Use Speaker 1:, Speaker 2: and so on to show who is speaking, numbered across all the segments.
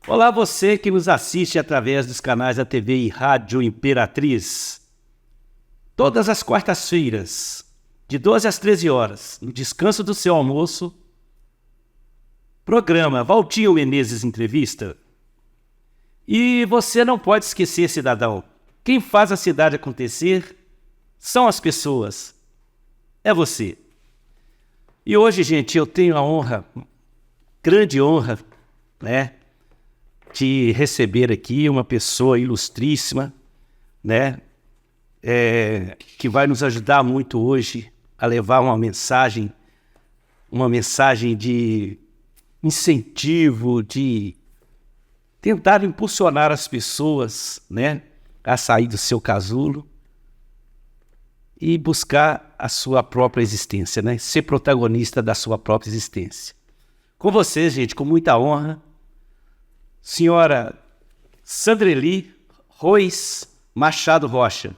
Speaker 1: Olá, você que nos assiste através dos canais da TV e Rádio Imperatriz. Todas as quartas-feiras, de 12 às 13 horas, no descanso do seu almoço, programa Valtinho Menezes Entrevista. E você não pode esquecer, cidadão, quem faz a cidade acontecer são as pessoas. É você. E hoje, gente, eu tenho a honra, grande honra, de receber aqui uma pessoa ilustríssima, que vai nos ajudar muito hoje a levar uma mensagem de incentivo, de tentar impulsionar as pessoas, a sair do seu casulo e buscar a sua própria existência, ser protagonista da sua própria existência. Com vocês, gente, com muita honra, senhora Sandreli Ruiz Machado Rocha.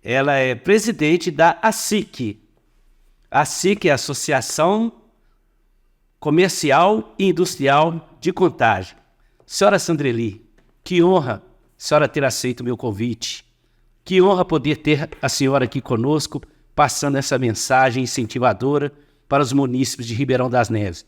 Speaker 1: Ela é presidente da ASIC. A ASIC é a Associação Comercial e Industrial de Contagem. Senhora Sandreli, que honra a senhora ter aceito o meu convite. Que honra poder ter a senhora aqui conosco, passando essa mensagem incentivadora para os munícipes de Ribeirão das Neves.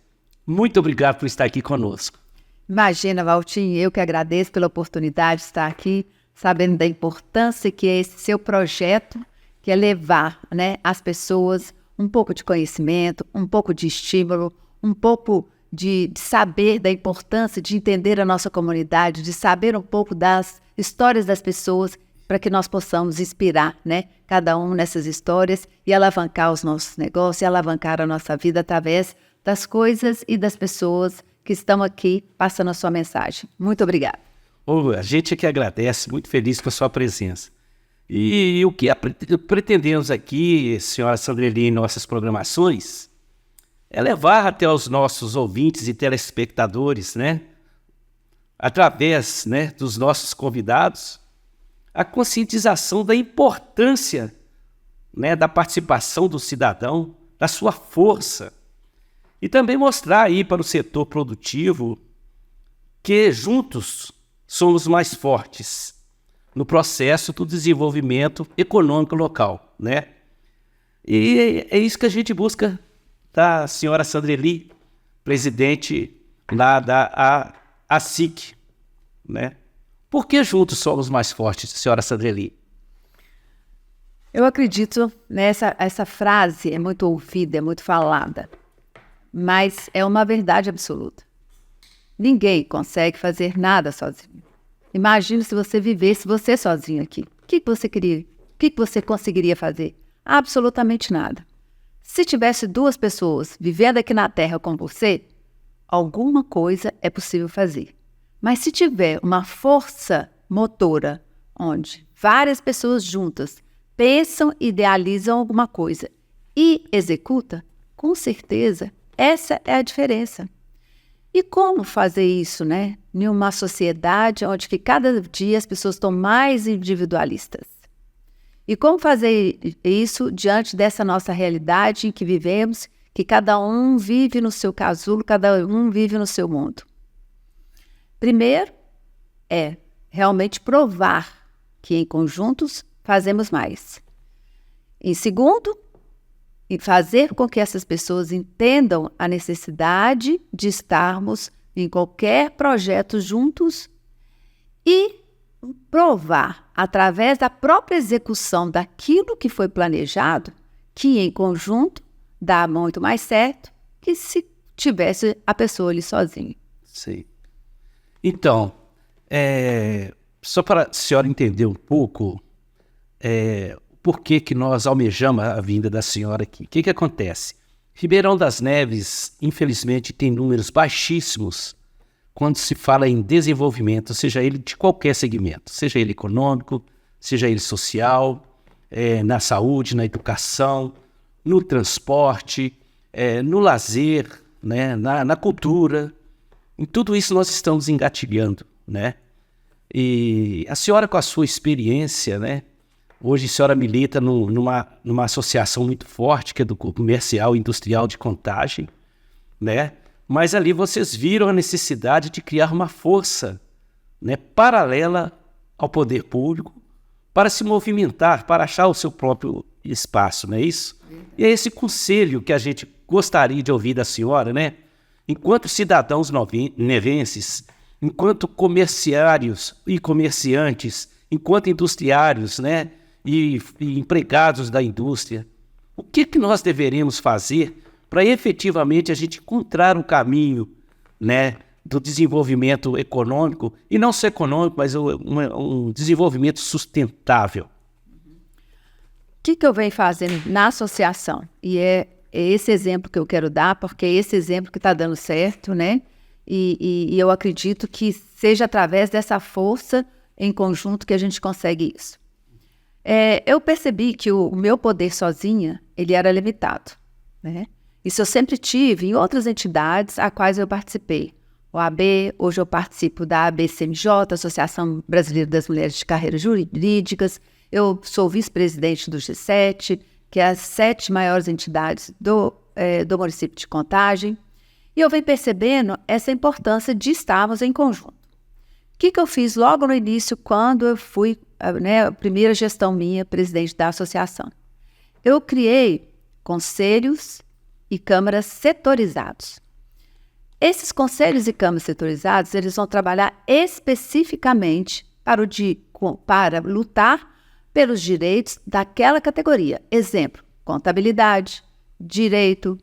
Speaker 1: Muito obrigado por estar aqui conosco.
Speaker 2: Imagina, Valtinho, eu que agradeço pela oportunidade de estar aqui, sabendo da importância que é esse seu projeto, que é levar, às pessoas um pouco de conhecimento, um pouco de estímulo, um pouco de saber da importância de entender a nossa comunidade, de saber um pouco das histórias das pessoas, para que nós possamos inspirar, cada um nessas histórias e alavancar os nossos negócios, e alavancar a nossa vida através das coisas e das pessoas que estão aqui passando a sua mensagem. Muito obrigada.
Speaker 1: A gente é que agradece, muito feliz com a sua presença. E o que pretendemos aqui, senhora Sandreli, em nossas programações, é levar até os nossos ouvintes e telespectadores, através dos nossos convidados, a conscientização da importância da participação do cidadão, da sua força, e também mostrar aí para o setor produtivo que juntos somos mais fortes no processo do desenvolvimento econômico local, E é isso que a gente busca da senhora Sandreli, presidente lá da ASIC, Por que juntos somos mais fortes, senhora Sandreli?
Speaker 2: Eu acredito essa frase é muito ouvida, é muito falada, mas é uma verdade absoluta. Ninguém consegue fazer nada sozinho. Imagine se você vivesse você sozinho aqui. O que você queria? O que você conseguiria fazer? Absolutamente nada. Se tivesse duas pessoas vivendo aqui na Terra com você, alguma coisa é possível fazer. Mas se tiver uma força motora, onde várias pessoas juntas pensam, idealizam alguma coisa e executam, com certeza, essa é a diferença. E como fazer isso, em uma sociedade onde que cada dia as pessoas estão mais individualistas? E como fazer isso diante dessa nossa realidade em que vivemos, que cada um vive no seu casulo, cada um vive no seu mundo? Primeiro, é realmente provar que em conjuntos fazemos mais. Em segundo, e fazer com que essas pessoas entendam a necessidade de estarmos em qualquer projeto juntos e provar, através da própria execução daquilo que foi planejado, que em conjunto dá muito mais certo que se tivesse a pessoa ali sozinha.
Speaker 1: Sim. Então, só para a senhora entender um pouco, por que nós almejamos a vinda da senhora aqui. O que acontece? Ribeirão das Neves, infelizmente, tem números baixíssimos quando se fala em desenvolvimento, seja ele de qualquer segmento, seja ele econômico, seja ele social, na saúde, na educação, no transporte, no lazer, na cultura. Em tudo isso nós estamos engatilhando, E a senhora, com a sua experiência, hoje a senhora milita numa associação muito forte, que é do Comercial e Industrial de Contagem, mas ali vocês viram a necessidade de criar uma força, né, paralela ao poder público para se movimentar, para achar o seu próprio espaço, não é isso? E é esse conselho que a gente gostaria de ouvir da senhora, né? Enquanto cidadãos nevenses, enquanto comerciários e comerciantes, enquanto industriários, né, e empregados da indústria, o que nós deveríamos fazer para efetivamente a gente encontrar um caminho, né, do desenvolvimento econômico, e não só econômico, mas um desenvolvimento sustentável?
Speaker 2: O que eu venho fazendo na associação? E é esse exemplo que eu quero dar, porque é esse exemplo que está dando certo, né? E eu acredito que seja através dessa força em conjunto que a gente consegue isso. Eu percebi que o meu poder sozinha, ele era limitado, né? Isso eu sempre tive em outras entidades a quais eu participei. OAB, hoje eu participo da ABCMJ, Associação Brasileira das Mulheres de Carreiras Jurídicas. Eu sou vice-presidente do G7, que é as 7 maiores entidades do município de Contagem. E eu venho percebendo essa importância de estarmos em conjunto. O que eu fiz logo no início, quando eu fui, a primeira gestão minha, presidente da associação? Eu criei conselhos e câmaras setorizados. Esses conselhos e câmaras setorizados, eles vão trabalhar especificamente para lutar pelos direitos daquela categoria. Exemplo, contabilidade, direito,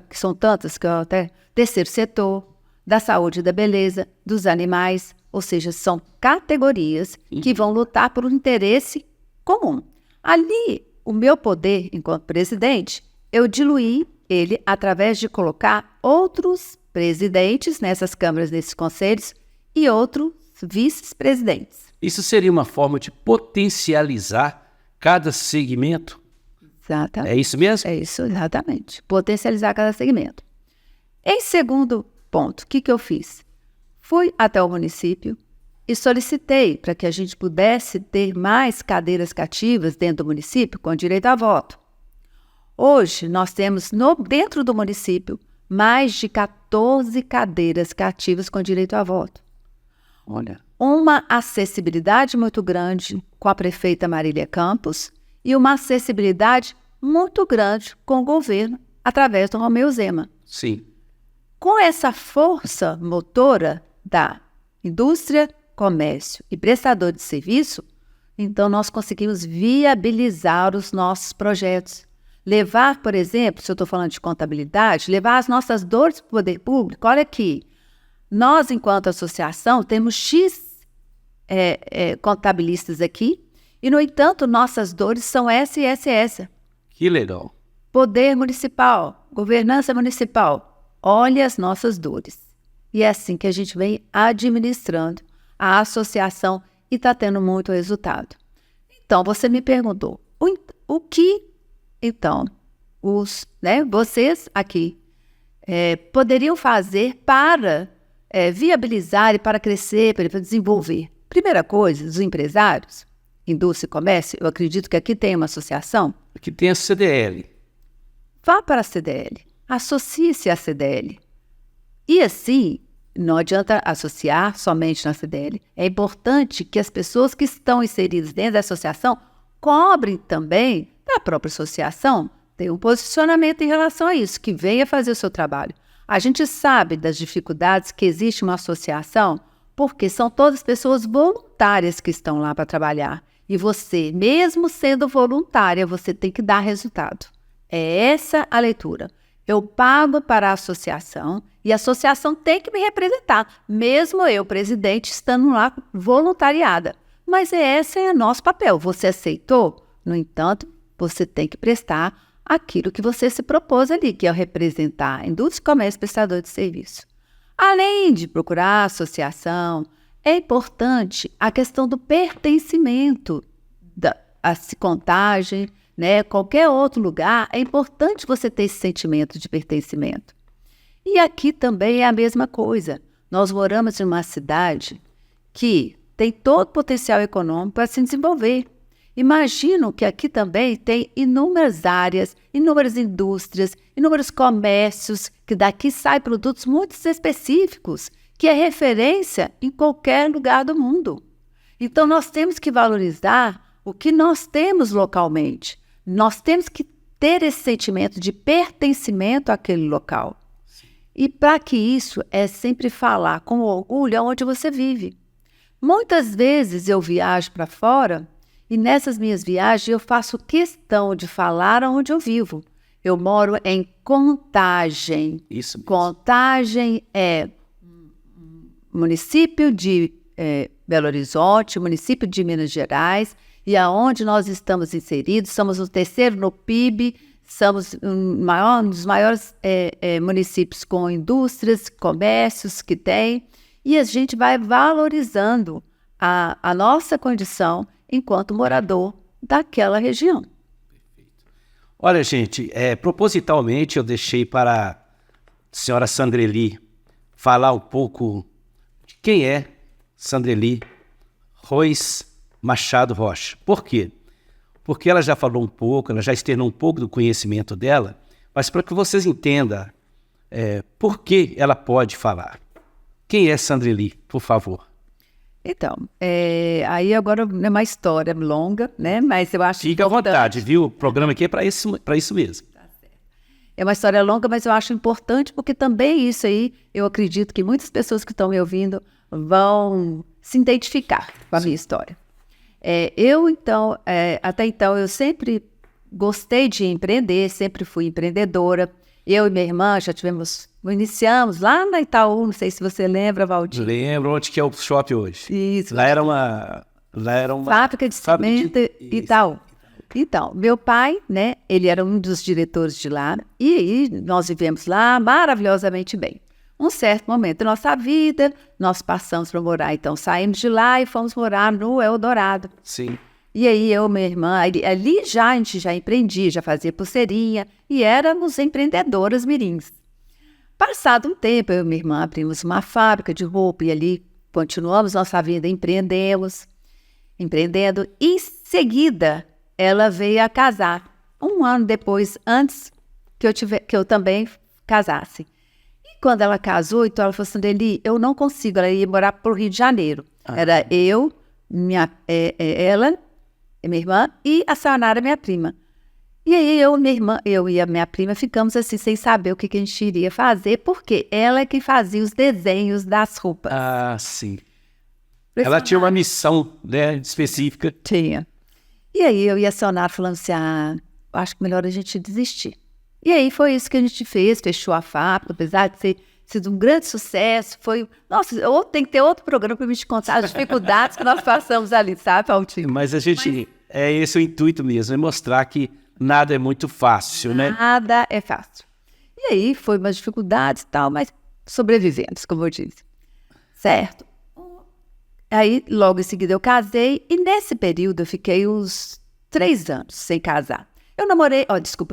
Speaker 2: que são tantas que eu até... terceiro setor, da saúde e da beleza, dos animais, ou seja, são categorias que vão lutar por um interesse comum. Ali, o meu poder enquanto presidente, eu diluí ele através de colocar outros presidentes nessas câmaras, nesses conselhos, e outros vice-presidentes.
Speaker 1: Isso seria uma forma de potencializar cada segmento?
Speaker 2: Exatamente.
Speaker 1: É isso mesmo?
Speaker 2: É isso, exatamente. Potencializar cada segmento. Em segundo ponto, o que eu fiz? Fui até o município e solicitei para que a gente pudesse ter mais cadeiras cativas dentro do município com direito a voto. Hoje, nós temos dentro do município mais de 14 cadeiras cativas com direito a voto.
Speaker 1: Olha.
Speaker 2: Uma acessibilidade muito grande com a prefeita Marília Campos e uma acessibilidade muito grande com o governo através do Romeu Zema.
Speaker 1: Sim.
Speaker 2: Com essa força motora da indústria, comércio e prestador de serviço, então nós conseguimos viabilizar os nossos projetos. Levar, por exemplo, se eu estou falando de contabilidade, levar as nossas dores para o poder público. Olha aqui, nós, enquanto associação, temos X contabilistas aqui, e, no entanto, nossas dores são essa e essa e essa.
Speaker 1: Que legal.
Speaker 2: Poder municipal, governança municipal, olha as nossas dores. E é assim que a gente vem administrando a associação e está tendo muito resultado. Então, você me perguntou, o que, então, vocês aqui poderiam fazer para viabilizar e para crescer, para desenvolver? Primeira coisa, os empresários, indústria e comércio, eu acredito que aqui tem uma associação.
Speaker 1: Aqui tem a CDL.
Speaker 2: Vá para a CDL, associe-se à CDL. E assim, não adianta associar somente na CDL. É importante que as pessoas que estão inseridas dentro da associação cobrem também da própria associação, tenham um posicionamento em relação a isso, que venha fazer o seu trabalho. A gente sabe das dificuldades que existe uma associação, porque são todas pessoas voluntárias que estão lá para trabalhar. E você, mesmo sendo voluntária, você tem que dar resultado. É essa a leitura. Eu pago para a associação e a associação tem que me representar, mesmo eu, presidente, estando lá voluntariada. Mas esse é o nosso papel. Você aceitou? No entanto, você tem que prestar aquilo que você se propôs ali, que é representar a indústria, comércio e prestador de serviço. Além de procurar a associação, é importante a questão do pertencimento, a Contagem, qualquer outro lugar, é importante você ter esse sentimento de pertencimento. E aqui também é a mesma coisa. Nós moramos em uma cidade que tem todo o potencial econômico para se desenvolver. Imagino que aqui também tem inúmeras áreas, inúmeras indústrias, inúmeros comércios, que daqui saem produtos muito específicos, que é referência em qualquer lugar do mundo. Então, nós temos que valorizar o que nós temos localmente. Nós temos que ter esse sentimento de pertencimento àquele local. E para que isso é sempre falar com orgulho aonde você vive. Muitas vezes eu viajo para fora e nessas minhas viagens eu faço questão de falar aonde eu vivo. Eu moro em Contagem.
Speaker 1: Isso mesmo.
Speaker 2: Contagem é município de Belo Horizonte, município de Minas Gerais, e aonde nós estamos inseridos, somos o terceiro no PIB, somos um dos maiores municípios com indústrias, comércios que tem, e a gente vai valorizando a nossa condição enquanto morador daquela região.
Speaker 1: Olha, gente, propositalmente eu deixei para a senhora Sandreli falar um pouco de quem é Sandreli Rois Machado Rocha. Por quê? Porque ela já falou um pouco, ela já externou um pouco do conhecimento dela, mas para que vocês entendam por que ela pode falar. Quem é Sandreli, por favor?
Speaker 2: Então, aí agora é uma história longa, né? Mas eu acho
Speaker 1: Fica à vontade, viu? O programa aqui é para isso mesmo.
Speaker 2: É uma história longa, mas eu acho importante porque também isso aí, eu acredito que muitas pessoas que estão me ouvindo vão se identificar com a minha história. Até então, eu sempre gostei de empreender, sempre fui empreendedora. Eu e minha irmã iniciamos lá na Itaú, não sei se você lembra, Valdir.
Speaker 1: Lembro, onde que é o shopping hoje.
Speaker 2: Isso.
Speaker 1: Lá era uma
Speaker 2: fábrica de cimento Itaú. Então, meu pai, né, ele era um dos diretores de lá, e nós vivemos lá maravilhosamente bem. Um certo momento da nossa vida, nós passamos para morar, então saímos de lá e fomos morar no Eldorado.
Speaker 1: Sim.
Speaker 2: E aí eu, minha irmã, ali a gente já empreendia, já fazia pulseirinha, e éramos empreendedoras mirins. Passado um tempo, eu e minha irmã abrimos uma fábrica de roupa, e ali continuamos nossa vida, empreendendo. Em seguida, ela veio a casar, um ano depois, antes que eu também casasse. Quando ela casou, então ela falou assim, Eli, eu não consigo, ela ia morar para o Rio de Janeiro. Era eu, ela, minha irmã, e a Sayonara, minha prima. E aí eu e a minha prima ficamos assim, sem saber o que a gente iria fazer, porque ela é que fazia os desenhos das roupas.
Speaker 1: Ah, sim. Ela tinha uma missão, né, específica.
Speaker 2: Tinha. E aí eu e a Sayonara falamos assim, acho que melhor a gente desistir. E aí foi isso que a gente fez, fechou a fábrica, apesar de ter sido um grande sucesso, nossa, tem que ter outro programa para me te contar as dificuldades que nós passamos ali, sabe, Altinho?
Speaker 1: Mas é esse o intuito mesmo, é mostrar que nada é muito fácil, né?
Speaker 2: Nada é fácil. E aí foi umas dificuldades e tal, mas sobrevivemos, como eu disse. Certo? Aí logo em seguida eu casei e nesse período eu fiquei uns 3 anos sem casar. Eu namorei,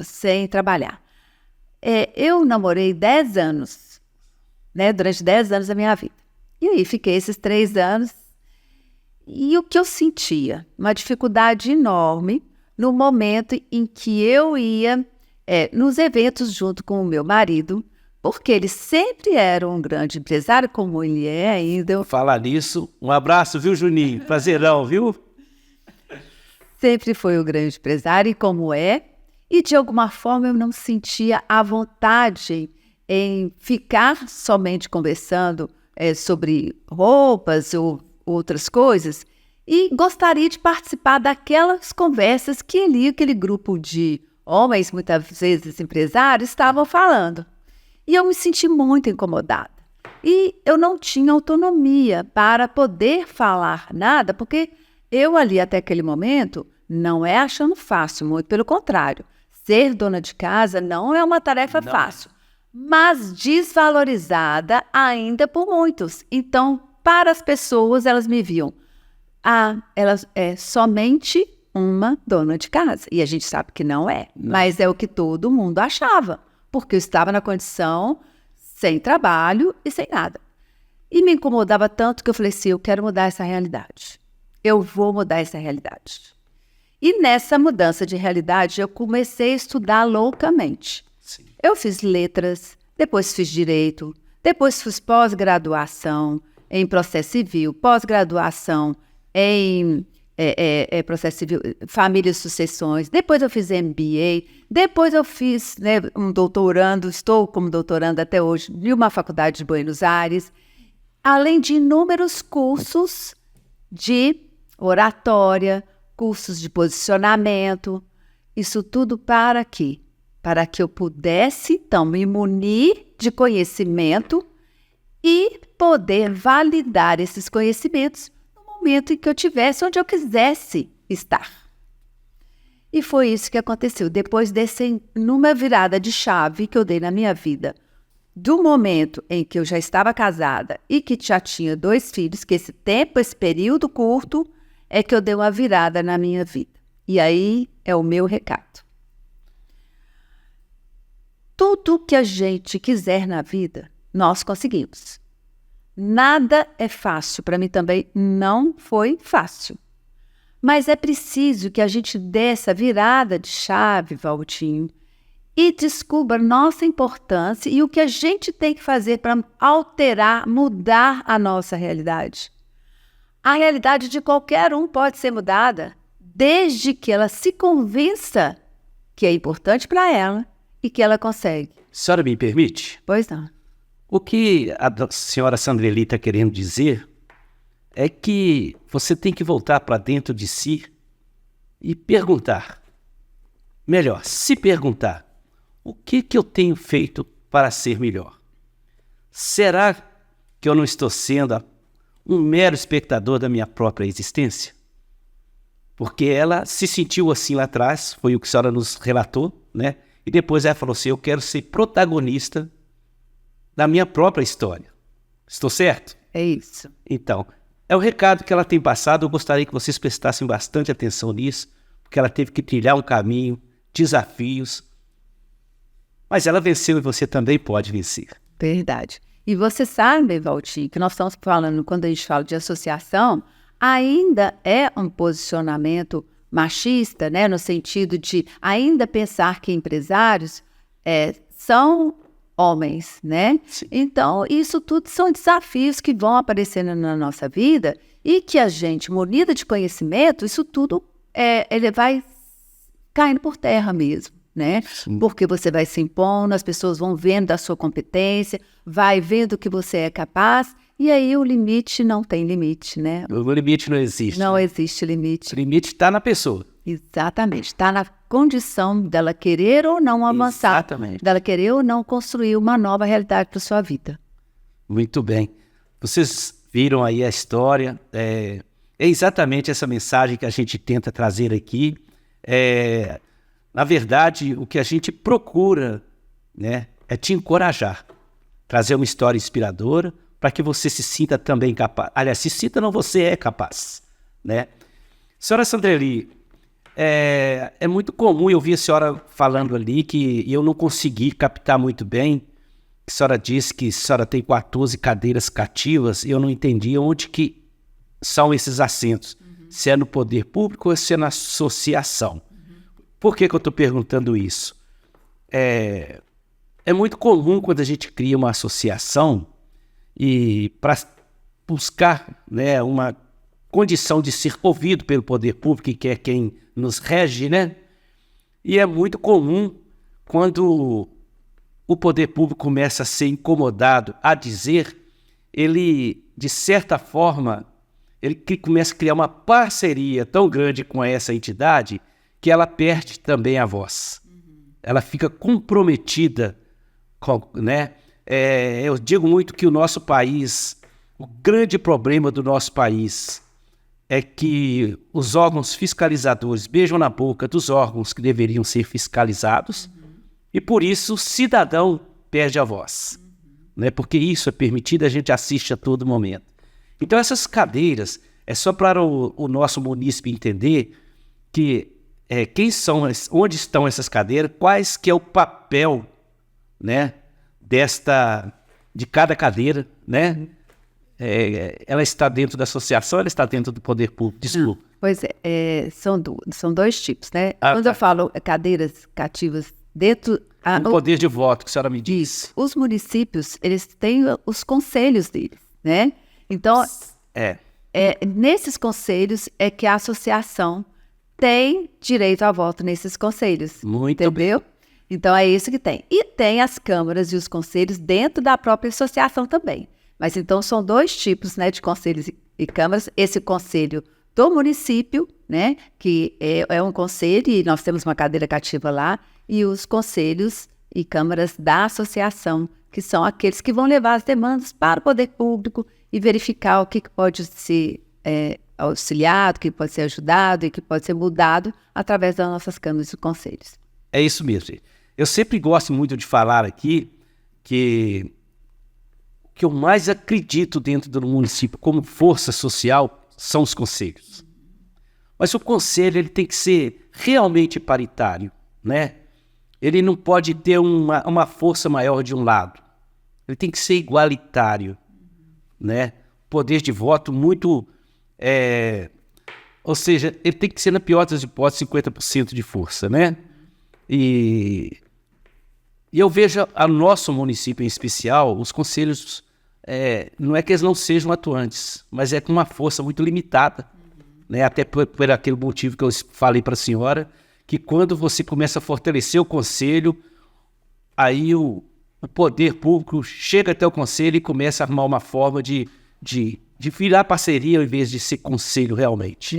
Speaker 2: sem trabalhar. Eu namorei 10 anos, né, durante 10 anos da minha vida. E aí fiquei esses 3 anos e o que eu sentia? Uma dificuldade enorme no momento em que eu ia nos eventos junto com o meu marido, porque ele sempre era um grande empresário, como ele é ainda.
Speaker 1: Falar nisso, um abraço, viu, Juninho? Prazerão, viu?
Speaker 2: Sempre foi um grande empresário, e como é, e de alguma forma eu não sentia a vontade em ficar somente conversando sobre roupas ou outras coisas, e gostaria de participar daquelas conversas que aquele grupo de homens, muitas vezes empresários, estavam falando. E eu me senti muito incomodada. E eu não tinha autonomia para poder falar nada, porque eu ali até aquele momento não é achando fácil, muito pelo contrário. Ser dona de casa não é uma tarefa fácil, mas desvalorizada ainda por muitos. Então, para as pessoas, elas me viam. Ela é somente uma dona de casa. E a gente sabe que não é, mas é o que todo mundo achava, porque eu estava na condição sem trabalho e sem nada. E me incomodava tanto que eu falei assim, eu quero mudar essa realidade. Eu vou mudar essa realidade. E nessa mudança de realidade, eu comecei a estudar loucamente.
Speaker 1: Sim.
Speaker 2: Eu fiz letras, depois fiz direito, depois fiz pós-graduação em processo civil, pós-graduação em processo civil, família e sucessões, depois eu fiz MBA, depois eu fiz, né, um doutorando, estou como doutoranda até hoje, em uma faculdade de Buenos Aires, além de inúmeros cursos de oratória, cursos de posicionamento, isso tudo para quê? Para que eu pudesse, então, me munir de conhecimento e poder validar esses conhecimentos no momento em que eu tivesse, onde eu quisesse estar. E foi isso que aconteceu. Depois numa virada de chave que eu dei na minha vida, do momento em que eu já estava casada e que já tinha 2 filhos, que esse tempo, esse período curto, é que eu dei uma virada na minha vida. E aí é o meu recado. Tudo que a gente quiser na vida, nós conseguimos. Nada é fácil. Para mim também não foi fácil. Mas é preciso que a gente dê essa virada de chave, Valtinho, e descubra nossa importância e o que a gente tem que fazer para alterar, mudar a nossa realidade. A realidade de qualquer um pode ser mudada, desde que ela se convença que é importante para ela e que ela consegue.
Speaker 1: A senhora me permite?
Speaker 2: Pois não.
Speaker 1: O que a senhora Sandreli está querendo dizer é que você tem que voltar para dentro de si e perguntar. Melhor, se perguntar, o que eu tenho feito para ser melhor? Será que eu não estou sendo um mero espectador da minha própria existência? Porque ela se sentiu assim lá atrás, foi o que a senhora nos relatou, né? E depois ela falou assim, eu quero ser protagonista da minha própria história. Estou certo?
Speaker 2: É isso.
Speaker 1: Então, é o recado que ela tem passado. Eu gostaria que vocês prestassem bastante atenção nisso, porque ela teve que trilhar um caminho, desafios, mas ela venceu e você também pode vencer.
Speaker 2: Verdade. E você sabe, Valtinho, que nós estamos falando, quando a gente fala de associação, ainda é um posicionamento machista, né? No sentido de ainda pensar que empresários são homens, né?
Speaker 1: Sim.
Speaker 2: Então, isso tudo são desafios que vão aparecendo na nossa vida e que a gente, munida de conhecimento, isso tudo ele vai caindo por terra mesmo, né?
Speaker 1: Sim.
Speaker 2: Porque você vai se impondo, as pessoas vão vendo a sua competência, vai vendo que você é capaz, e aí o limite não tem limite, né?
Speaker 1: O limite não existe.
Speaker 2: Não
Speaker 1: né?
Speaker 2: existe limite.
Speaker 1: O limite está na pessoa.
Speaker 2: Exatamente. Está na condição dela querer ou não avançar.
Speaker 1: Exatamente.
Speaker 2: Dela querer ou não construir uma nova realidade para sua vida.
Speaker 1: Muito bem. Vocês viram aí a história. É exatamente essa mensagem que a gente tenta trazer aqui. Na verdade, o que a gente procura, né, é te encorajar. Trazer uma história inspiradora para que você se sinta também capaz. Aliás, se sinta não, você é capaz, né? Senhora Sandreli, é muito comum eu ouvir a senhora falando ali que eu não consegui captar muito bem. A senhora disse que a senhora tem 14 cadeiras cativas e eu não entendi onde que são esses assentos. Se é no poder público ou se é na associação. Por que eu estou perguntando isso? É muito comum quando a gente cria uma associação e para buscar, né, uma condição de ser ouvido pelo poder público, que é quem nos rege, né? E é muito comum quando o poder público começa a ser incomodado a dizer, ele, de certa forma, ele começa a criar uma parceria tão grande com essa entidade que ela perde também a voz. Ela fica comprometida, né? Eu digo muito que o nosso país, o grande problema do nosso país é que os órgãos fiscalizadores beijam na boca dos órgãos que deveriam ser fiscalizados e por isso o cidadão perde a voz, né? Porque isso é permitido, a gente assiste a todo momento. Então essas cadeiras, é só para o nosso munícipe entender que onde estão essas cadeiras, quais que é o papel, né, de cada cadeira, né? Ela está dentro da associação, ela está dentro do poder público, desculpa.
Speaker 2: Pois é, são dois tipos, né? Quando
Speaker 1: Tá.
Speaker 2: eu falo cadeiras cativas dentro...
Speaker 1: O poder de voto, que a senhora me disse.
Speaker 2: Os municípios, eles têm os conselhos deles, né? Então, nesses conselhos é que a associação tem direito a voto nesses conselhos.
Speaker 1: Muito
Speaker 2: entendeu?
Speaker 1: bem.
Speaker 2: Então, é isso que tem. E tem as câmaras e os conselhos dentro da própria associação também. Mas, então, são dois tipos, né, de conselhos e câmaras. Esse conselho do município, né, que é um conselho, e nós temos uma cadeira cativa lá, e os conselhos e câmaras da associação, que são aqueles que vão levar as demandas para o poder público e verificar o que pode ser auxiliado, o que pode ser ajudado e o que pode ser mudado através das nossas câmaras e conselhos.
Speaker 1: É isso mesmo, gente. Eu sempre gosto muito de falar aqui que o que eu mais acredito dentro do município como força social são os conselhos. Mas o conselho ele tem que ser realmente paritário, né? Ele não pode ter uma força maior de um lado. Ele tem que ser igualitário, né? Poder de voto muito... ou seja, ele tem que ser, na pior das hipóteses, 50% de força, né? E eu vejo a nosso município em especial, os conselhos, não é que eles não sejam atuantes, mas é com uma força muito limitada, né? Até por aquele motivo que eu falei para a senhora, que quando você começa a fortalecer o conselho, aí o poder público chega até o conselho e começa a armar uma forma de virar parceria ao invés de ser conselho realmente.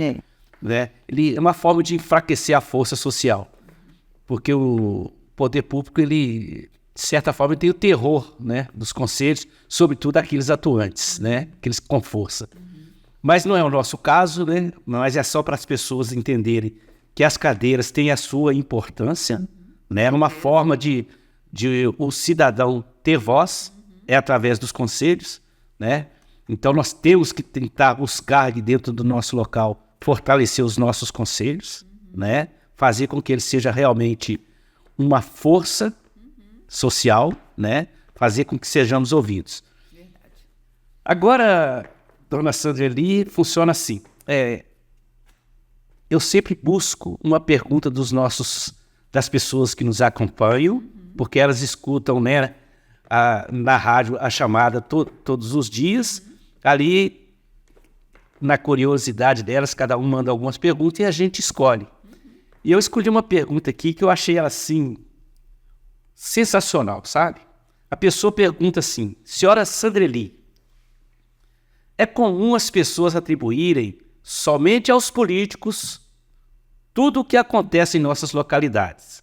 Speaker 1: Né? Ele é uma forma de enfraquecer a força social, porque o poder público, ele, de certa forma, tem o terror, né, dos conselhos, sobretudo aqueles atuantes, né, aqueles com força. Mas não é o nosso caso, né, mas é só para as pessoas entenderem que as cadeiras têm a sua importância, né, uma forma de o cidadão ter voz é através dos conselhos, né? Então nós temos que tentar buscar de dentro do nosso local fortalecer os nossos conselhos, né? Fazer com que ele seja realmente uma força social, né? Fazer com que sejamos ouvidos. Agora, dona Sandreli, funciona assim. Eu sempre busco uma pergunta das pessoas que nos acompanham, porque elas escutam, né, na rádio a chamada todos os dias. Ali, na curiosidade delas, cada um manda algumas perguntas e a gente escolhe. E eu escolhi uma pergunta aqui que eu achei ela, assim, sensacional, sabe? A pessoa pergunta assim: senhora Sandreli, é comum as pessoas atribuírem somente aos políticos tudo o que acontece em nossas localidades.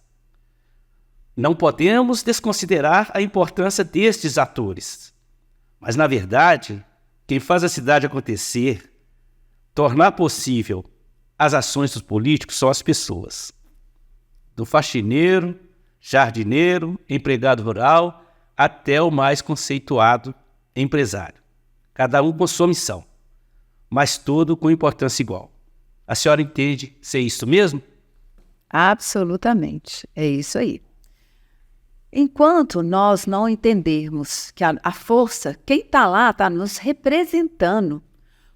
Speaker 1: Não podemos desconsiderar a importância destes atores. Mas, na verdade, quem faz a cidade acontecer, tornar possível as ações dos políticos são as pessoas. Do faxineiro, jardineiro, empregado rural, até o mais conceituado empresário. Cada um com sua missão, mas todo com importância igual. A senhora entende ser isso mesmo?
Speaker 2: Absolutamente, é isso aí. Enquanto nós não entendermos que a força, quem está lá está nos representando.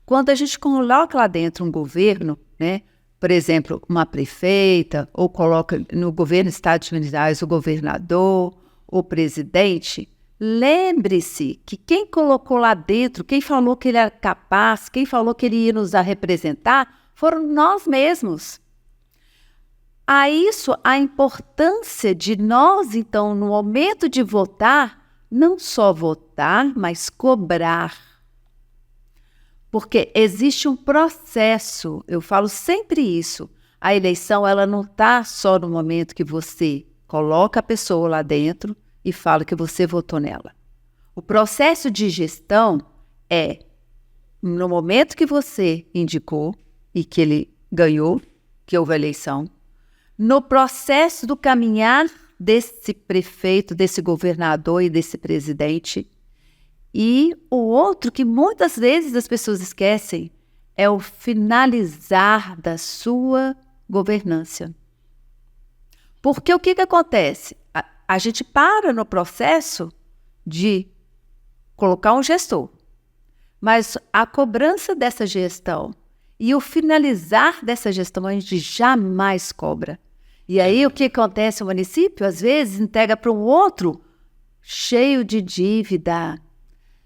Speaker 2: Quando a gente coloca lá dentro um governo, né, por exemplo, uma prefeita, ou coloca no governo do Estado de Minas Gerais o governador, o presidente, lembre-se que quem colocou lá dentro, quem falou que ele era capaz, quem falou que ele ia nos representar, foram nós mesmos. A isso, a importância de nós, então, no momento de votar, não só votar, mas cobrar. Porque existe um processo, eu falo sempre isso, a eleição ela não está só no momento que você coloca a pessoa lá dentro e fala que você votou nela. O processo de gestão é no momento que você indicou e que ele ganhou, que houve a eleição, no processo do caminhar desse prefeito, desse governador e desse presidente. E o outro que muitas vezes as pessoas esquecem é o finalizar da sua governança. Porque o que acontece? A gente para no processo de colocar um gestor, mas a cobrança dessa gestão E o finalizar dessa gestão a gente jamais cobra. E aí o que acontece? O município, às vezes, entrega para um outro cheio de dívida,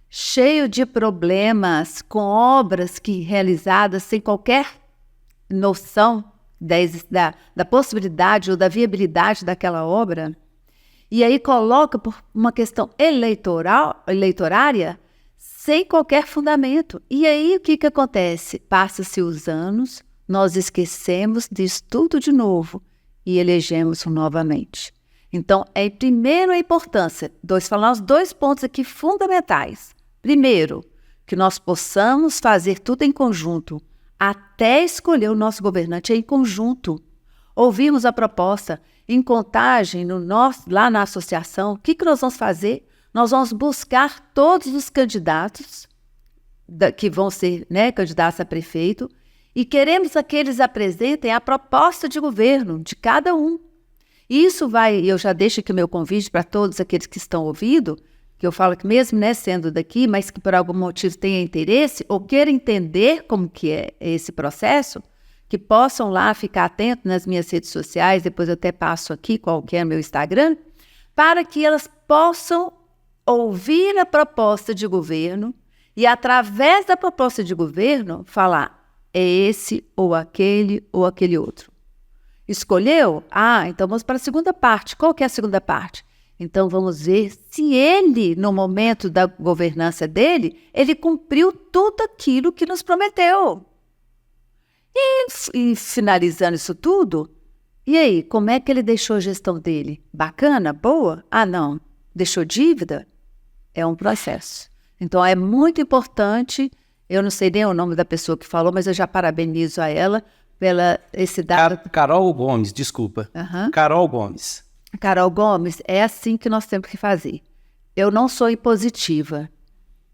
Speaker 2: cheio de problemas, com obras que realizadas sem qualquer noção da possibilidade ou da viabilidade daquela obra. E aí coloca por uma questão eleitorária sem qualquer fundamento. E aí o que acontece? Passa-se os anos, nós esquecemos disso tudo de novo e elegemos novamente. Então, primeiro a importância, falar os 2 pontos aqui fundamentais. Primeiro, que nós possamos fazer tudo em conjunto, até escolher o nosso governante em conjunto. Ouvimos a proposta, em Contagem, lá na associação, o que nós vamos fazer? Nós vamos buscar todos os candidatos que vão ser candidatos a prefeito e queremos que eles apresentem a proposta de governo de cada um. E isso eu já deixo aqui o meu convite para todos aqueles que estão ouvindo, que eu falo que mesmo sendo daqui, mas que por algum motivo tenha interesse ou queira entender como que é esse processo, que possam lá ficar atentos nas minhas redes sociais, depois eu até passo aqui qual que é o meu Instagram, para que elas possam ouvir a proposta de governo e, através da proposta de governo, falar é esse ou aquele outro. Escolheu? Então vamos para a segunda parte. Qual que é a segunda parte? Então vamos ver se ele, no momento da governança dele, ele cumpriu tudo aquilo que nos prometeu. E finalizando isso tudo, e aí, como é que ele deixou a gestão dele? Bacana? Boa? Não. Deixou dívida? É um processo. Então é muito importante, eu não sei nem o nome da pessoa que falou, mas eu já parabenizo a ela pela esse dado.
Speaker 1: Carol Gomes, desculpa. Carol Gomes.
Speaker 2: Carol Gomes, é assim que nós temos que fazer. Eu não sou impositiva,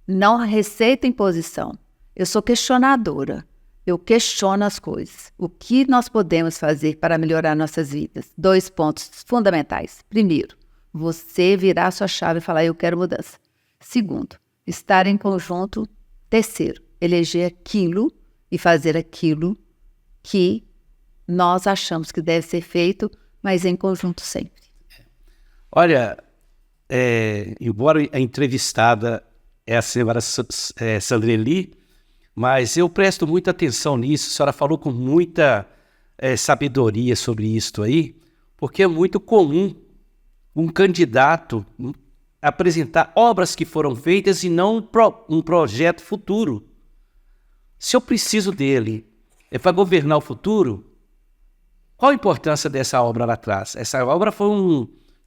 Speaker 2: não receito imposição. Eu sou questionadora. Eu questiono as coisas. O que nós podemos fazer para melhorar nossas vidas? 2 pontos fundamentais. Primeiro, você virar a sua chave e falar, eu quero mudança. Segundo, estar em conjunto. Terceiro, eleger aquilo e fazer aquilo que nós achamos que deve ser feito, mas em conjunto sempre.
Speaker 1: Olha, embora a entrevistada é a senhora Sandreli, mas eu presto muita atenção nisso, a senhora falou com muita sabedoria sobre isso aí, porque é muito comum um candidato apresentar obras que foram feitas e não um projeto futuro. Se eu preciso dele para governar o futuro, qual a importância dessa obra lá atrás? Essa obra foi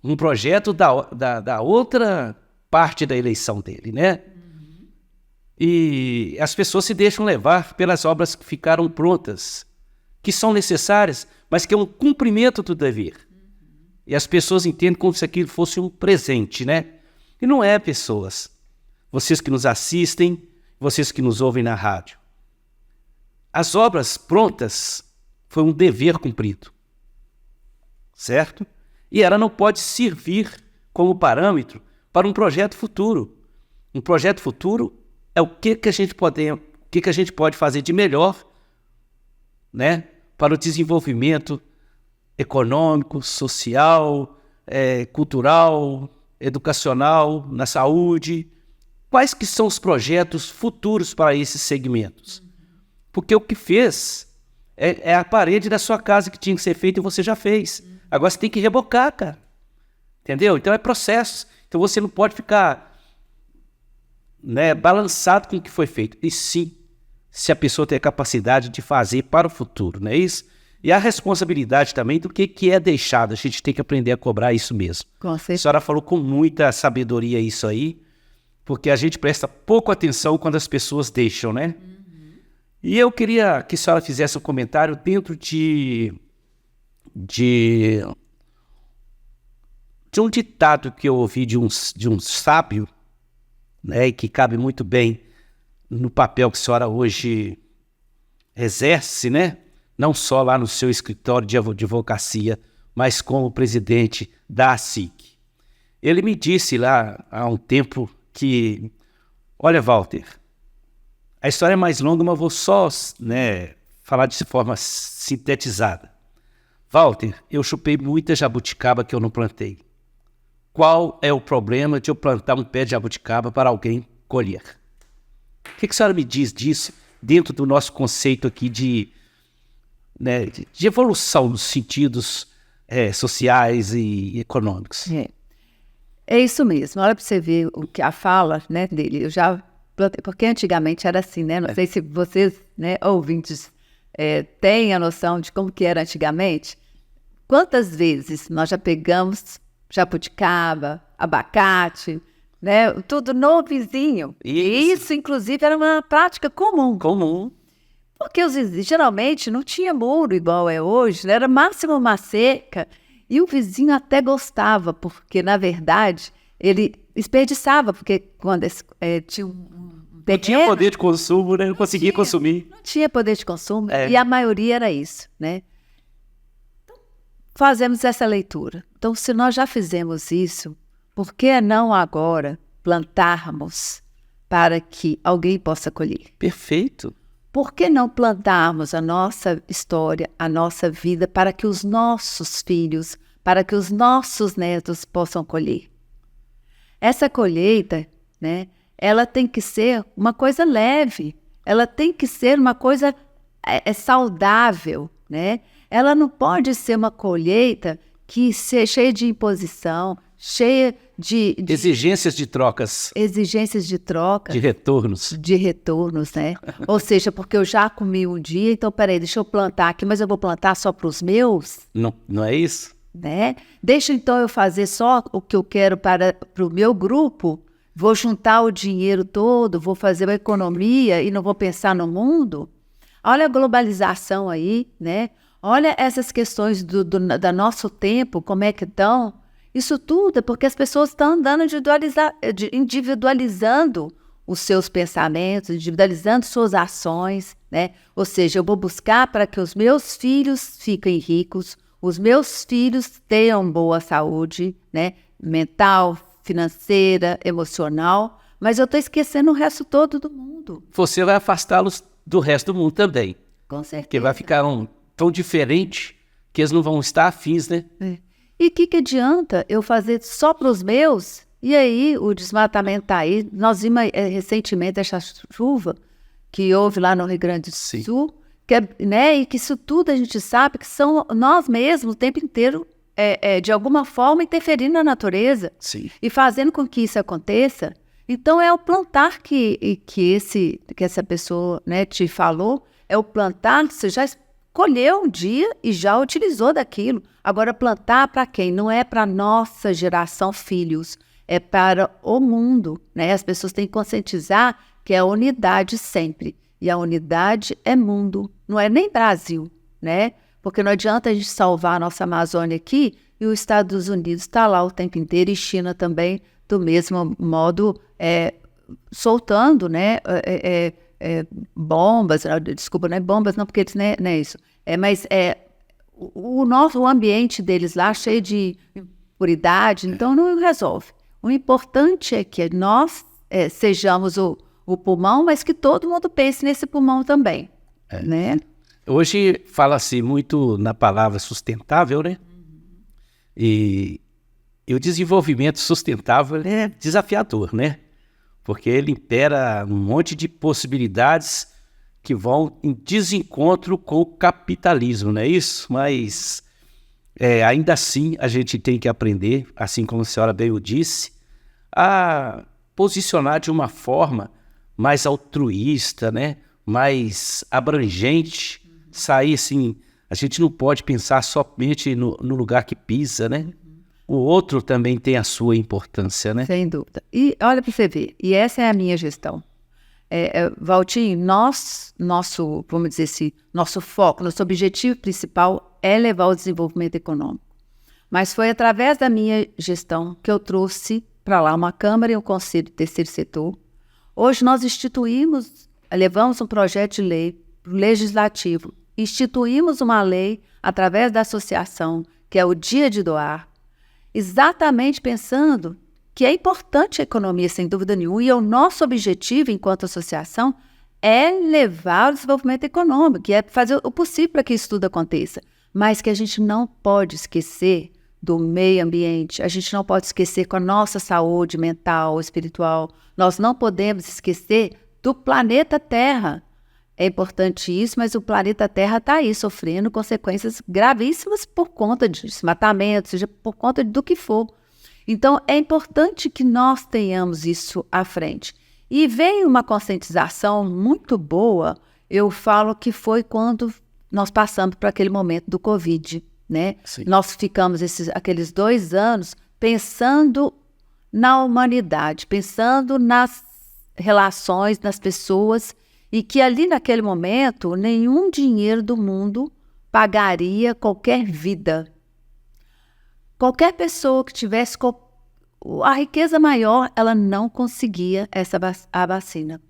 Speaker 1: um projeto da outra parte da eleição dele, né? E as pessoas se deixam levar pelas obras que ficaram prontas, que são necessárias, mas que é um cumprimento do dever. E as pessoas entendem como se aquilo fosse um presente, né? E não é, pessoas. Vocês que nos assistem, vocês que nos ouvem na rádio. As obras prontas foi um dever cumprido, certo? E ela não pode servir como parâmetro para um projeto futuro. Um projeto futuro é o que a gente pode fazer de melhor, né, para o desenvolvimento econômico, social, cultural, educacional, na saúde. Quais que são os projetos futuros para esses segmentos? Porque o que fez é a parede da sua casa que tinha que ser feita e você já fez. Agora você tem que rebocar, cara. Entendeu? Então é processo. Então você não pode ficar balançado com o que foi feito. E sim, se a pessoa tem a capacidade de fazer para o futuro, não é isso? E a responsabilidade também do que é deixado. A gente tem que aprender a cobrar isso mesmo.
Speaker 2: Com certeza.
Speaker 1: A senhora falou com muita sabedoria isso aí, porque a gente presta pouco atenção quando as pessoas deixam, né? E eu queria que a senhora fizesse um comentário dentro de um ditado que eu ouvi de um sábio, né, e que cabe muito bem no papel que a senhora hoje exerce, né? Não só lá no seu escritório de advocacia, mas como presidente da ASIC. Ele me disse lá há um tempo que, olha, Walter, a história é mais longa, mas vou só falar de forma sintetizada. Walter, eu chupei muita jabuticaba que eu não plantei. Qual é o problema de eu plantar um pé de jabuticaba para alguém colher? O que a senhora me diz disso dentro do nosso conceito aqui de evolução nos sentidos sociais e econômicos?
Speaker 2: É isso mesmo. Olha para você ver o que a fala, né, dele. Eu já plantei, porque antigamente era assim, né? Não sei se vocês, né, ouvintes, têm a noção de como que era antigamente. Quantas vezes nós já pegamos jabuticaba, abacate, né? Tudo no vizinho. Isso, inclusive, era uma prática comum. Porque os vizinhos, geralmente, não tinha muro igual é hoje, né? Era máximo uma cerca. E o vizinho até gostava, porque, na verdade, ele desperdiçava, porque quando tinha
Speaker 1: não tinha poder de consumo, né? Não conseguia consumir.
Speaker 2: Não tinha poder de consumo, e a maioria era isso, né? Fazemos essa leitura. Então, se nós já fizemos isso, por que não agora plantarmos para que alguém possa colher?
Speaker 1: Perfeito.
Speaker 2: Por que não plantarmos a nossa história, a nossa vida, para que os nossos filhos, para que os nossos netos possam colher? Essa colheita, né, ela tem que ser uma coisa leve, ela tem que ser uma coisa saudável, né? Ela não pode ser uma colheita que seja cheia de imposição, cheia de
Speaker 1: exigências de trocas.
Speaker 2: Exigências de troca.
Speaker 1: De retornos.
Speaker 2: De retornos, né? Ou seja, porque eu já comi um dia, então peraí, deixa eu plantar aqui, mas eu vou plantar só para os meus?
Speaker 1: Não é isso?
Speaker 2: Né? Deixa então eu fazer só o que eu quero para o meu grupo, vou juntar o dinheiro todo, vou fazer uma economia e não vou pensar no mundo? Olha a globalização aí, né? Olha essas questões do nosso tempo, como é que estão. Isso tudo é porque as pessoas estão andando individualizando os seus pensamentos, individualizando suas ações, né? Ou seja, eu vou buscar para que os meus filhos fiquem ricos, os meus filhos tenham boa saúde, né? Mental, financeira, emocional, mas eu estou esquecendo o resto todo do mundo.
Speaker 1: Você vai afastá-los do resto do mundo também.
Speaker 2: Com certeza.
Speaker 1: Porque vai ficar tão diferente que eles não vão estar afins, né?
Speaker 2: E o que adianta eu fazer só para os meus? E aí o desmatamento está aí. Nós vimos recentemente essa chuva que houve lá no Rio Grande do Sul, né? E que isso tudo a gente sabe que são nós mesmos o tempo inteiro, de alguma forma, interferindo na natureza.
Speaker 1: Sim.
Speaker 2: E fazendo com que isso aconteça. Então é o plantar que essa pessoa, né, te falou, é o plantar que você já colheu um dia e já utilizou daquilo. Agora, plantar para quem? Não é para a nossa geração, filhos, é para o mundo, né? As pessoas têm que conscientizar que é a unidade sempre. E a unidade é mundo, não é nem Brasil, né? Porque não adianta a gente salvar a nossa Amazônia aqui e os Estados Unidos está lá o tempo inteiro, e China também, do mesmo modo, soltando, né? Bombas, desculpa, não é bombas, não, porque eles não é isso. Mas o ambiente deles lá cheio de impuridade, então não resolve. O importante é que nós sejamos o pulmão, mas que todo mundo pense nesse pulmão também, né?
Speaker 1: Hoje fala-se muito na palavra sustentável, né? E o desenvolvimento sustentável é desafiador, né? Porque ele impera um monte de possibilidades que vão em desencontro com o capitalismo, não é isso? Mas ainda assim a gente tem que aprender, assim como a senhora bem o disse, a posicionar de uma forma mais altruísta, né? Mais abrangente, sair assim, a gente não pode pensar somente no lugar que pisa, né? O outro também tem a sua importância, né?
Speaker 2: Sem dúvida. E olha para você ver, e essa é a minha gestão. Valtinho, vamos dizer assim, nosso foco, nosso objetivo principal é levar o desenvolvimento econômico. Mas foi através da minha gestão que eu trouxe para lá uma Câmara e um Conselho de Terceiro Setor. Hoje nós levamos um projeto de lei para o Legislativo, instituímos uma lei através da associação, que é o Dia de Doar, exatamente pensando que é importante a economia, sem dúvida nenhuma, e o nosso objetivo, enquanto associação, é levar o desenvolvimento econômico, que é fazer o possível para que isso tudo aconteça. Mas que a gente não pode esquecer do meio ambiente, a gente não pode esquecer com a nossa saúde mental, espiritual. Nós não podemos esquecer do planeta Terra. É importante isso, mas o planeta Terra está aí sofrendo consequências gravíssimas por conta de desmatamento, seja por conta do que for. Então, é importante que nós tenhamos isso à frente. E veio uma conscientização muito boa, eu falo que foi quando nós passamos por aquele momento do Covid, né?
Speaker 1: Sim.
Speaker 2: Nós ficamos aqueles 2 anos pensando na humanidade, pensando nas relações, nas pessoas, e que ali naquele momento nenhum dinheiro do mundo pagaria qualquer vida. Qualquer pessoa que tivesse a riqueza maior, ela não conseguia a vacina.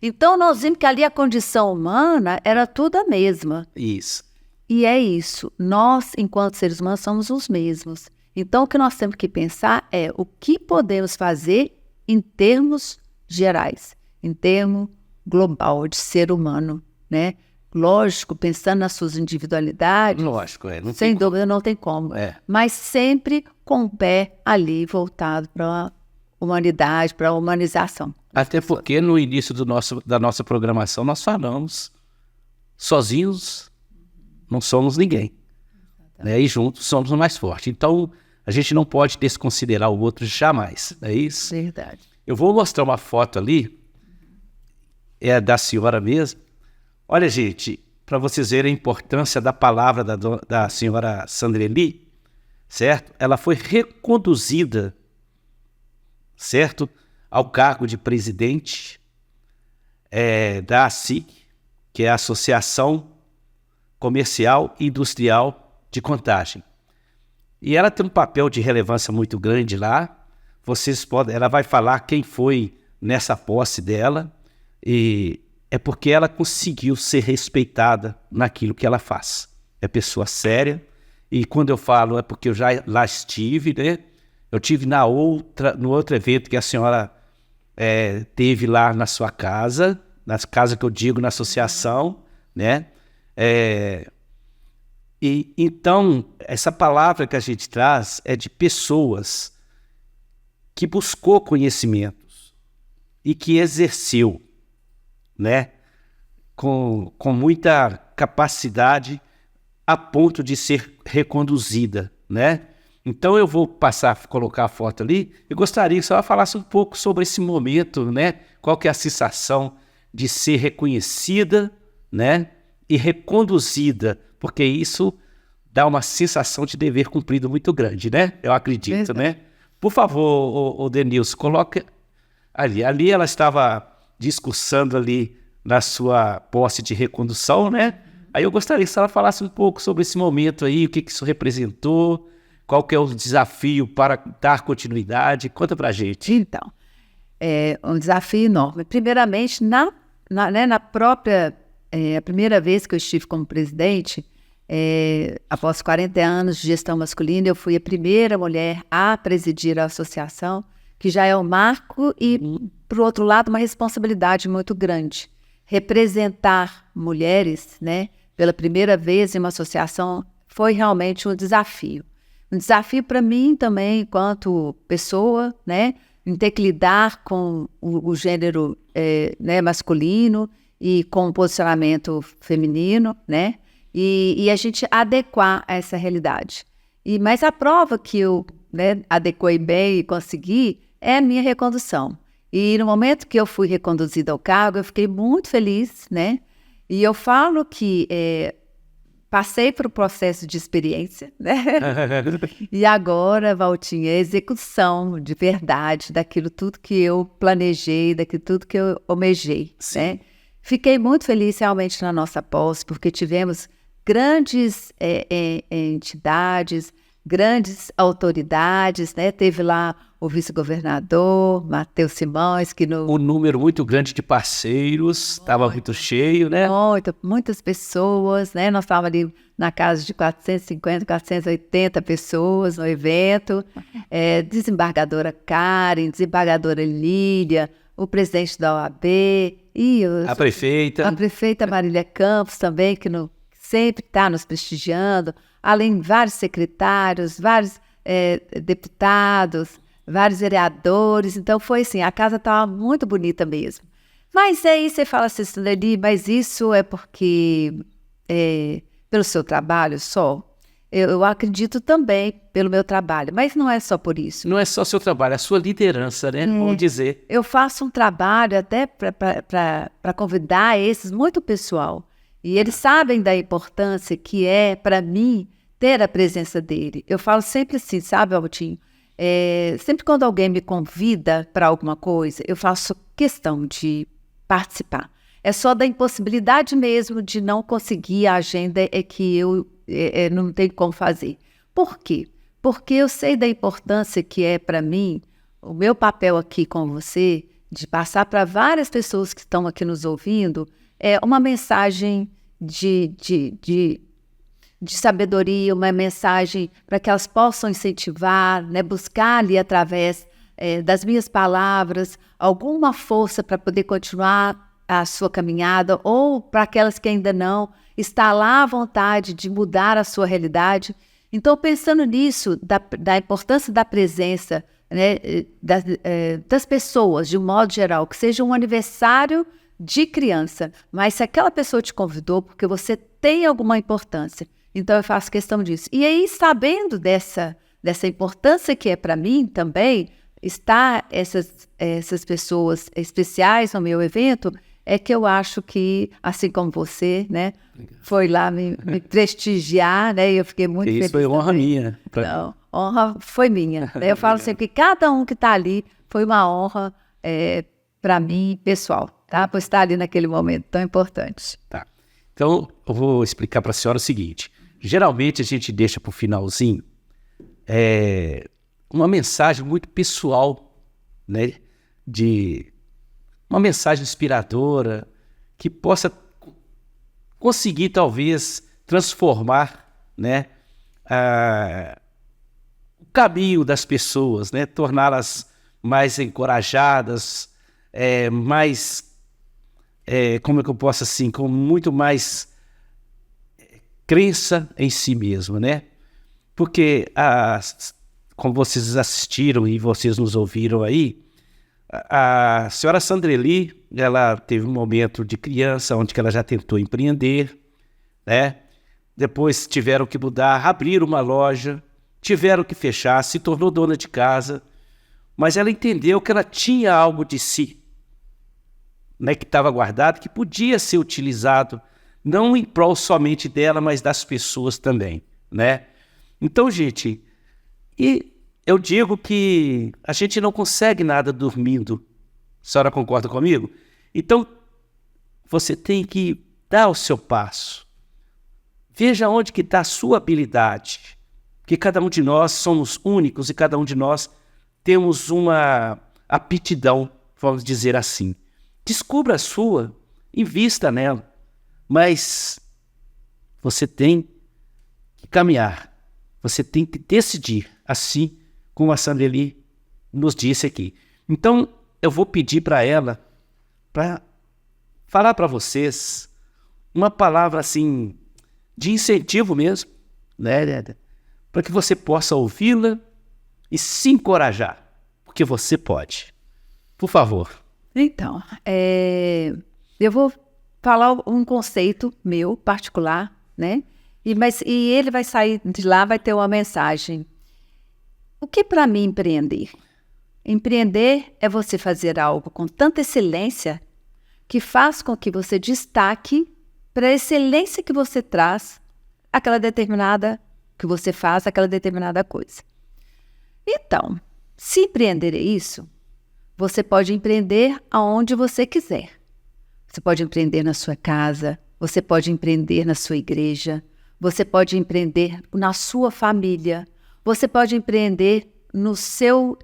Speaker 2: Então nós vimos que ali a condição humana era tudo a mesma.
Speaker 1: Isso.
Speaker 2: E é isso, nós, enquanto seres humanos, somos os mesmos. Então, o que nós temos que pensar é o que podemos fazer em termos gerais, em termos global, de ser humano, né? Lógico, pensando nas suas individualidades.
Speaker 1: Lógico, não
Speaker 2: sem
Speaker 1: tem
Speaker 2: dúvida, não tem como.
Speaker 1: É.
Speaker 2: Mas sempre com o pé ali voltado para a humanidade, para a humanização.
Speaker 1: Até porque no início da nossa programação nós falamos, sozinhos não somos ninguém, né? E juntos somos o mais forte. Então, a gente não pode desconsiderar o outro jamais, não é isso?
Speaker 2: Verdade.
Speaker 1: Eu vou mostrar uma foto ali, é da senhora mesmo. Olha, gente, para vocês verem a importância da palavra da senhora Sandreli, certo? Ela foi reconduzida, certo? Ao cargo de presidente da ASIC, que é a Associação Comercial e Industrial de Contagem. E ela tem um papel de relevância muito grande lá. Ela vai falar quem foi nessa posse dela, e é porque ela conseguiu ser respeitada naquilo que ela faz. É pessoa séria, e quando eu falo é porque eu já lá estive, né? Eu tive no outro evento que a senhora teve lá na sua casa, na casa que eu digo, na associação, né? E então, essa palavra que a gente traz é de pessoas que buscou conhecimentos e que exerceu, né? Com muita capacidade a ponto de ser reconduzida, né? Então eu vou colocar a foto ali. Eu gostaria que a senhora falasse um pouco sobre esse momento, né? Qual que é a sensação de ser reconhecida, né? E reconduzida, porque isso dá uma sensação de dever cumprido muito grande, né? Eu acredito, né? Por favor, o Denilson, coloque ali. Ali ela estava discursando ali na sua posse de recondução, né? Aí eu gostaria que a senhora falasse um pouco sobre esse momento aí, o que isso representou, qual que é o desafio para dar continuidade. Conta pra gente.
Speaker 2: Então, é um desafio enorme. Primeiramente, na própria... a primeira vez que eu estive como presidente, após 40 anos de gestão masculina, eu fui a primeira mulher a presidir a associação, que já é um marco e, por outro lado, uma responsabilidade muito grande. Representar mulheres, né, pela primeira vez em uma associação foi realmente um desafio. Um desafio para mim também, enquanto pessoa, né, em ter que lidar com o gênero né, masculino e com o posicionamento feminino, né? E a gente adequar a essa realidade. Mas a prova que eu, né, adequei bem e consegui é a minha recondução. E no momento que eu fui reconduzida ao cargo, eu fiquei muito feliz, né? E eu falo que passei por um processo de experiência, né? E agora, Valtinha, é execução de verdade daquilo tudo que eu planejei, daquilo tudo que eu almejei, né? Fiquei muito feliz realmente na nossa posse, porque tivemos grandes entidades, grandes autoridades, né? Teve lá o vice-governador, Matheus Simões, que
Speaker 1: Um número muito grande de parceiros, estava muito cheio, né?
Speaker 2: Muitas pessoas, né? Nós estávamos ali na casa de 450, 480 pessoas no evento. Desembargadora Karen, desembargadora Lília, o presidente da OAB e
Speaker 1: a prefeita
Speaker 2: Marília Campos também, que sempre está nos prestigiando, além de vários secretários, vários deputados, vários vereadores. Então foi assim, a casa estava muito bonita mesmo. Mas aí você fala assim, Sueli, mas isso é porque pelo seu trabalho só? Eu acredito também pelo meu trabalho, mas não é só por isso.
Speaker 1: Não é só seu trabalho, é a sua liderança, né? Vamos dizer.
Speaker 2: Eu faço um trabalho até para convidar esses muito pessoal. E eles sabem da importância que é para mim ter a presença dele. Eu falo sempre assim, sabe, Altinho? Sempre quando alguém me convida para alguma coisa, eu faço questão de participar. É só da impossibilidade mesmo de não conseguir a agenda que eu não tenho como fazer. Por quê? Porque eu sei da importância que é para mim, o meu papel aqui com você, de passar para várias pessoas que estão aqui nos ouvindo, uma mensagem de sabedoria, uma mensagem para que elas possam incentivar, né, buscar ali através das minhas palavras alguma força para poder continuar a sua caminhada, ou para aquelas que ainda não, está lá à vontade de mudar a sua realidade. Então, pensando nisso, da importância da presença, né, das pessoas, de um modo geral, que seja um aniversário de criança, mas se aquela pessoa te convidou porque você tem alguma importância, então eu faço questão disso. E aí, sabendo dessa importância que é para mim também, estar essas pessoas especiais no meu evento, é que eu acho que, assim como você, né, foi lá me prestigiar, né, e eu fiquei muito feliz.
Speaker 1: Isso foi honra minha.
Speaker 2: Não, honra foi minha. Eu falo sempre que cada um que está ali foi uma honra para mim, pessoal, tá? Por estar ali naquele momento tão importante.
Speaker 1: Tá. Então, eu vou explicar para a senhora o seguinte. Geralmente, a gente deixa para o finalzinho uma mensagem muito pessoal, né, uma mensagem inspiradora que possa conseguir, talvez, transformar, né, o caminho das pessoas, né, torná-las mais encorajadas, como é que eu posso assim, com muito mais crença em si mesmo, né? Porque, como vocês assistiram e vocês nos ouviram aí, a senhora Sandreli, ela teve um momento de criança onde ela já tentou empreender, né? Depois tiveram que mudar, abrir uma loja, tiveram que fechar, se tornou dona de casa, mas ela entendeu que ela tinha algo de si, né, que estava guardado, que podia ser utilizado, não em prol somente dela, mas das pessoas também, né? Então, gente, eu digo que a gente não consegue nada dormindo. A senhora concorda comigo? Então, você tem que dar o seu passo. Veja onde que está a sua habilidade. Porque cada um de nós somos únicos e cada um de nós temos uma aptidão, vamos dizer assim. Descubra a sua, invista nela. Mas você tem que caminhar. Você tem que decidir, assim como a Sandreli nos disse aqui. Então, eu vou pedir para ela, para falar para vocês uma palavra assim, de incentivo mesmo, né, para que você possa ouvi-la e se encorajar, porque você pode. Por favor.
Speaker 2: Então, eu vou falar um conceito meu, particular, né? E ele vai sair de lá, vai ter uma mensagem. O que para mim empreender? Empreender é você fazer algo com tanta excelência que faz com que você destaque para a excelência que você traz aquela determinada, que você faz aquela determinada coisa. Então, se empreender é isso, você pode empreender aonde você quiser. Você pode empreender na sua casa, você pode empreender na sua igreja, você pode empreender na sua família, Você pode empreender no seu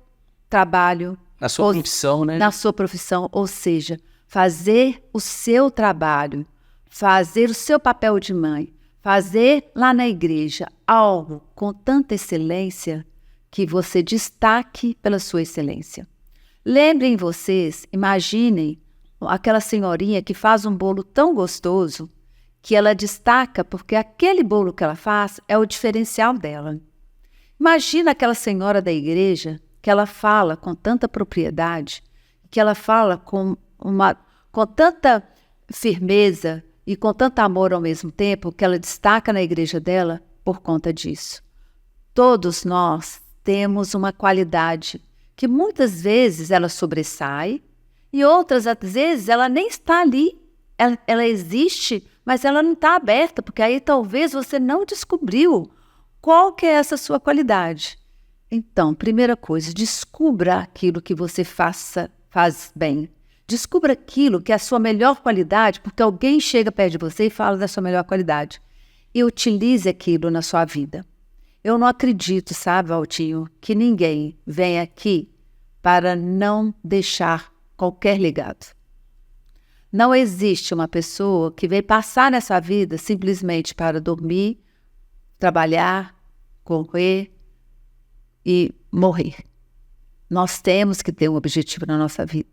Speaker 2: trabalho.
Speaker 1: Na sua profissão, né?
Speaker 2: Na sua profissão, ou seja, fazer o seu trabalho, fazer o seu papel de mãe, fazer lá na igreja algo com tanta excelência que você destaque pela sua excelência. Lembrem vocês, imaginem aquela senhorinha que faz um bolo tão gostoso que ela destaca porque aquele bolo que ela faz é o diferencial dela. Imagina aquela senhora da igreja que ela fala com tanta propriedade, que ela fala com tanta firmeza e com tanto amor ao mesmo tempo, que ela destaca na igreja dela por conta disso. Todos nós temos uma qualidade que muitas vezes ela sobressai e outras vezes ela nem está ali. Ela existe, mas ela não está aberta, porque aí talvez você não descobriu qual que é essa sua qualidade. Então, primeira coisa, descubra aquilo que você faz bem. Descubra aquilo que é a sua melhor qualidade, porque alguém chega perto de você e fala da sua melhor qualidade. E utilize aquilo na sua vida. Eu não acredito, sabe, Valtinho, que ninguém vem aqui para não deixar qualquer legado. Não existe uma pessoa que vem passar nessa vida simplesmente para dormir, trabalhar, correr e morrer. Nós temos que ter um objetivo na nossa vida.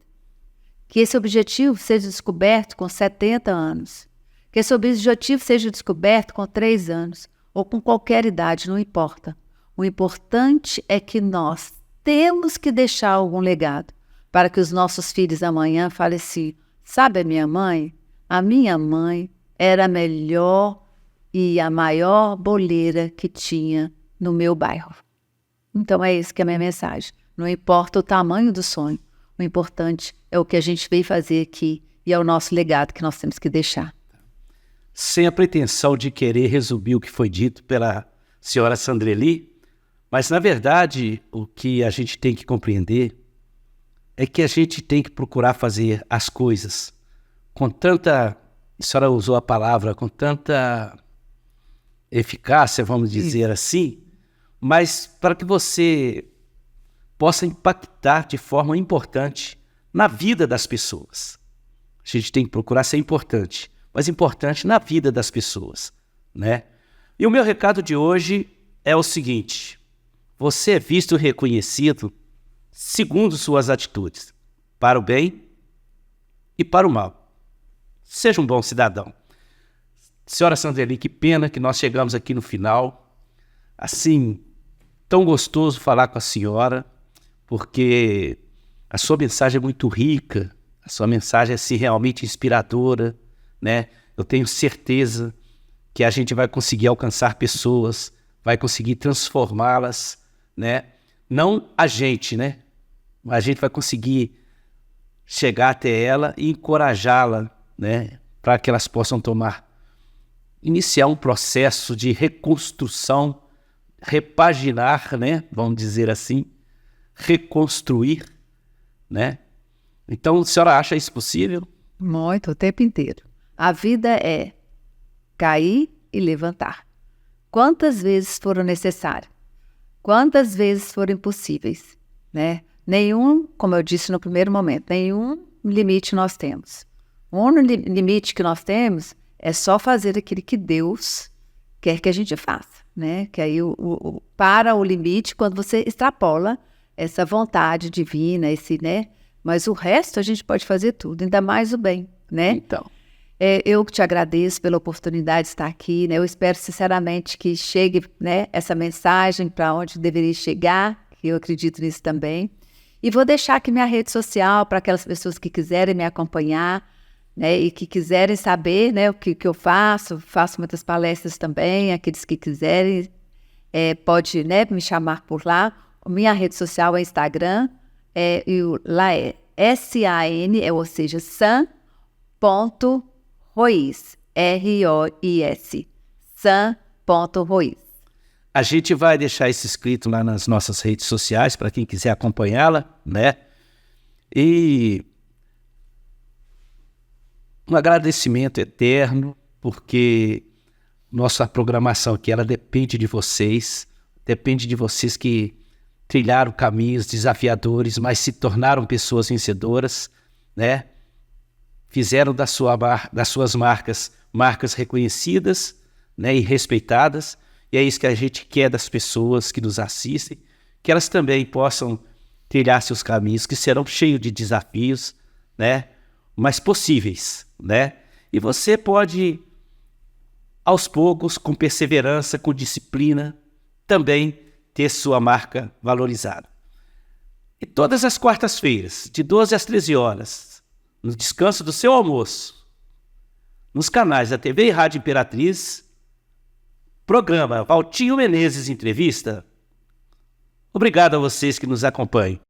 Speaker 2: Que esse objetivo seja descoberto com 70 anos. Que esse objetivo seja descoberto com 3 anos. Ou com qualquer idade, não importa. O importante é que nós temos que deixar algum legado para que os nossos filhos amanhã falem assim, sabe a minha mãe? A minha mãe era a melhor e a maior boleira que tinha no meu bairro. Então é isso que é a minha mensagem. Não importa o tamanho do sonho, o importante é o que a gente veio fazer aqui e é o nosso legado que nós temos que deixar.
Speaker 1: Sem a pretensão de querer resumir o que foi dito pela senhora Sandreli, mas na verdade o que a gente tem que compreender é que a gente tem que procurar fazer as coisas com tanta, a senhora usou a palavra, com tanta eficácia, vamos dizer assim, mas para que você possa impactar de forma importante na vida das pessoas. A gente tem que procurar ser importante, mas importante na vida das pessoas, né? E o meu recado de hoje é o seguinte: você é visto e reconhecido segundo suas atitudes, para o bem e para o mal. Seja um bom cidadão. Senhora Sandreli, que pena que nós chegamos aqui no final. Assim, tão gostoso falar com a senhora, porque a sua mensagem é muito rica, a sua mensagem é assim, realmente inspiradora, né? Eu tenho certeza que a gente vai conseguir alcançar pessoas, vai conseguir transformá-las, né? Não a gente, né? A gente vai conseguir chegar até ela e encorajá-la, né? Para que elas possam iniciar um processo de reconstrução, repaginar, né? Vamos dizer assim, reconstruir, né? Então, a senhora acha isso possível?
Speaker 2: Muito, o tempo inteiro. A vida é cair e levantar. Quantas vezes foram necessárias? Quantas vezes foram impossíveis, né? Nenhum, como eu disse no primeiro momento, nenhum limite nós temos. O único limite que nós temos é só fazer aquilo que Deus quer que a gente faça, né? Que aí para o limite, quando você extrapola essa vontade divina, né? Mas o resto a gente pode fazer tudo, ainda mais o bem, né?
Speaker 1: Então.
Speaker 2: Eu que te agradeço pela oportunidade de estar aqui, né? Eu espero sinceramente que chegue, né, essa mensagem para onde deveria chegar, que eu acredito nisso também. E vou deixar aqui minha rede social para aquelas pessoas que quiserem me acompanhar, né, e que quiserem saber, né, o que eu faço muitas palestras também, aqueles que quiserem, pode, né, me chamar por lá. Minha rede social é Instagram, lá é SAN, ou seja, san.roiz, R-O-I-S, san.roiz.
Speaker 1: A gente vai deixar isso escrito lá nas nossas redes sociais para quem quiser acompanhá-la, né? E um agradecimento eterno, porque nossa programação aqui, ela depende de vocês. Depende de vocês que trilharam caminhos desafiadores, mas se tornaram pessoas vencedoras, né? Fizeram das suas marcas reconhecidas, né, e respeitadas. E é isso que a gente quer das pessoas que nos assistem, que elas também possam trilhar seus caminhos, que serão cheios de desafios, né, mas possíveis, né? E você pode, aos poucos, com perseverança, com disciplina, também ter sua marca valorizada. E todas as quartas-feiras, de 12 às 13 horas, no descanso do seu almoço, nos canais da TV e Rádio Imperatriz, programa Valtinho Menezes Entrevista. Obrigado a vocês que nos acompanham.